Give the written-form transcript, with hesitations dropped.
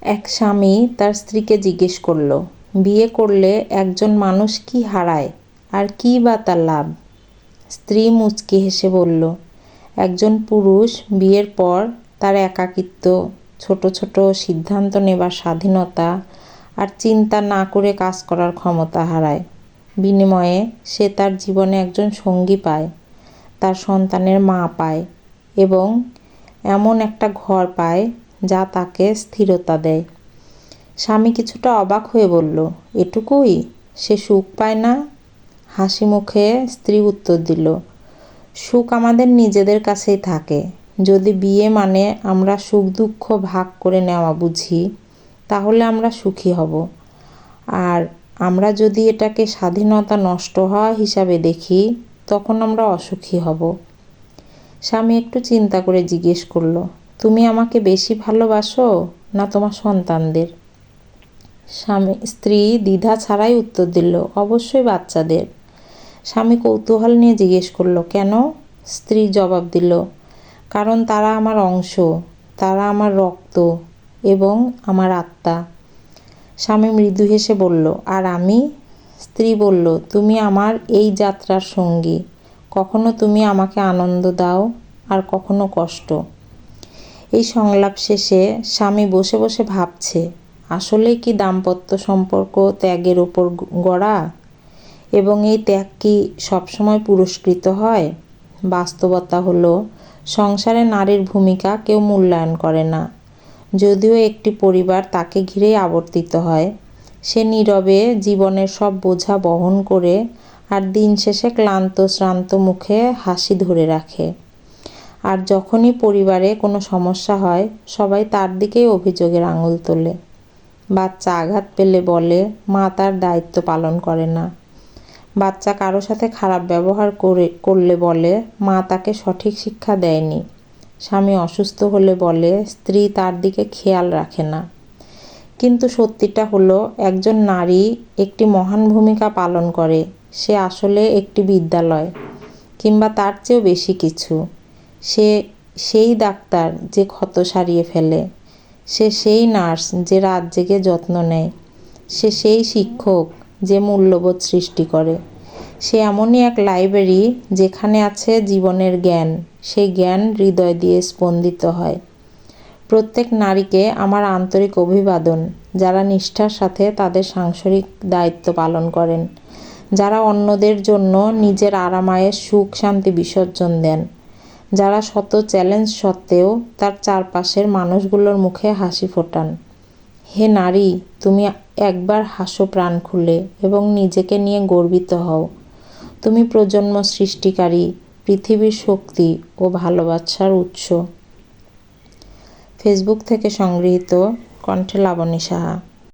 এক স্বামী তার স্ত্রীকে জিজ্ঞেস করল, বিয়ে করলে একজন মানুষ কি হারায় আর কী বা তার লাভ? স্ত্রী মুচকি হেসে বলল, একজন পুরুষ বিয়ের পর তার একাকিত্ব, ছোট ছোট সিদ্ধান্ত নেবার স্বাধীনতা আর চিন্তা না করে কাজ করার ক্ষমতা হারায়। বিনিময়ে সে তার জীবনে একজন সঙ্গী পায়, তার সন্তানের মা পায় এবং এমন একটা ঘর পায় যা তাকে স্থিরতা দেয়। স্বামী কিছুটা অবাক হয়ে বলল, এটুকুই? সে সুখ পায় না? হাসি মুখে স্ত্রী উত্তর দিল, সুখ আমাদের নিজেদের কাছেই থাকে। যদি বিয়ে মানে আমরা সুখ দুঃখ ভাগ করে নেওয়া বুঝি, তাহলে আমরা সুখী হব। আর আমরা যদি এটাকে স্বাধীনতা নষ্ট হওয়া হিসাবে দেখি, তখন আমরা অসুখী হব। স্বামী একটু চিন্তা করে জিজ্ঞেস করল, তুমি আমাকে বেশি ভালোবাসো না তোমার সন্তানদের? স্ত্রী দ্বিধা ছাড়াই উত্তর দিল, অবশ্যই বাচ্চাদের। স্বামী কৌতূহল নিয়ে জিজ্ঞেস করল, কেন? স্ত্রী জবাব দিল, কারণ তারা আমার অংশ, তারা আমার রক্ত এবং আমার আত্মা। স্বামী মৃদু হেসে বলল, আর আমি? স্ত্রী বলল, তুমি আমার এই যাত্রার সঙ্গী। কখনো তুমি আমাকে আনন্দ দাও আর কখনো কষ্ট। এই সংলাপ শেষে স্বামী বসে বসে ভাবছে, আসলেই কি দাম্পত্য সম্পর্ক ত্যাগের ওপর গড়া? এবং এই ত্যাগ কি সবসময় পুরস্কৃত হয়? বাস্তবতা হলো, সংসারে নারীর ভূমিকা কেউ মূল্যায়ন করে না। যদিও একটি পরিবার তাকে ঘিরেই আবর্তিত হয়, সে নীরবে জীবনের সব বোঝা বহন করে আর দিন শেষে ক্লান্ত শ্রান্ত মুখে হাসি ধরে রাখে। আর যখনই পরিবারে কোনো সমস্যা হয়, সবাই তার দিকেই অভিযোগের আঙুল তোলে। বাচ্চা আঘাত পেলে বলে, মা তার দায়িত্ব পালন করে না। বাচ্চা কারো সাথে খারাপ ব্যবহার করলে বলে, মা তাকে সঠিক শিক্ষা দেয়নি। স্বামী অসুস্থ হলে বলে, স্ত্রী তার দিকে খেয়াল রাখে না। কিন্তু সত্যিটা হলো, একজন নারী একটি মহান ভূমিকা পালন করে। সে আসলে একটি বিদ্যালয়, কিংবা তার চেয়েও বেশি কিছু। সে সেই ডাক্তার যে ক্ষত সারিয়ে ফেলে, সে সেই নার্স যে রাত জেগে যত্ন নেয়, সে সেই শিক্ষক যে মূল্যবোধ সৃষ্টি করে। সে এমনই এক লাইব্রেরি যেখানে আছে জীবনের জ্ঞান, সেই জ্ঞান হৃদয় দিয়ে স্পন্দিত হয়। প্রত্যেক নারীকে আমার আন্তরিক অভিবাদন, যারা নিষ্ঠার সাথে তাদের সাংসারিক দায়িত্ব পালন করেন, যারা অন্যদের জন্য নিজের আরামায়েশ সুখ শান্তি বিসর্জন দেন, যারা শত চ্যালেঞ্জ সত্ত্বেও তার চারপাশের মানুষগুলোর মুখে হাসি ফোটান। হে নারী, তুমি একবার হাসো প্রাণ খুলে এবং নিজেকে নিয়ে গর্বিত হও। তুমি প্রজন্ম সৃষ্টিকারী, পৃথিবীর শক্তি ও ভালোবাসার উৎস। ফেসবুক থেকে সংগৃহীত, কণ্ঠে লাবণী সাহা।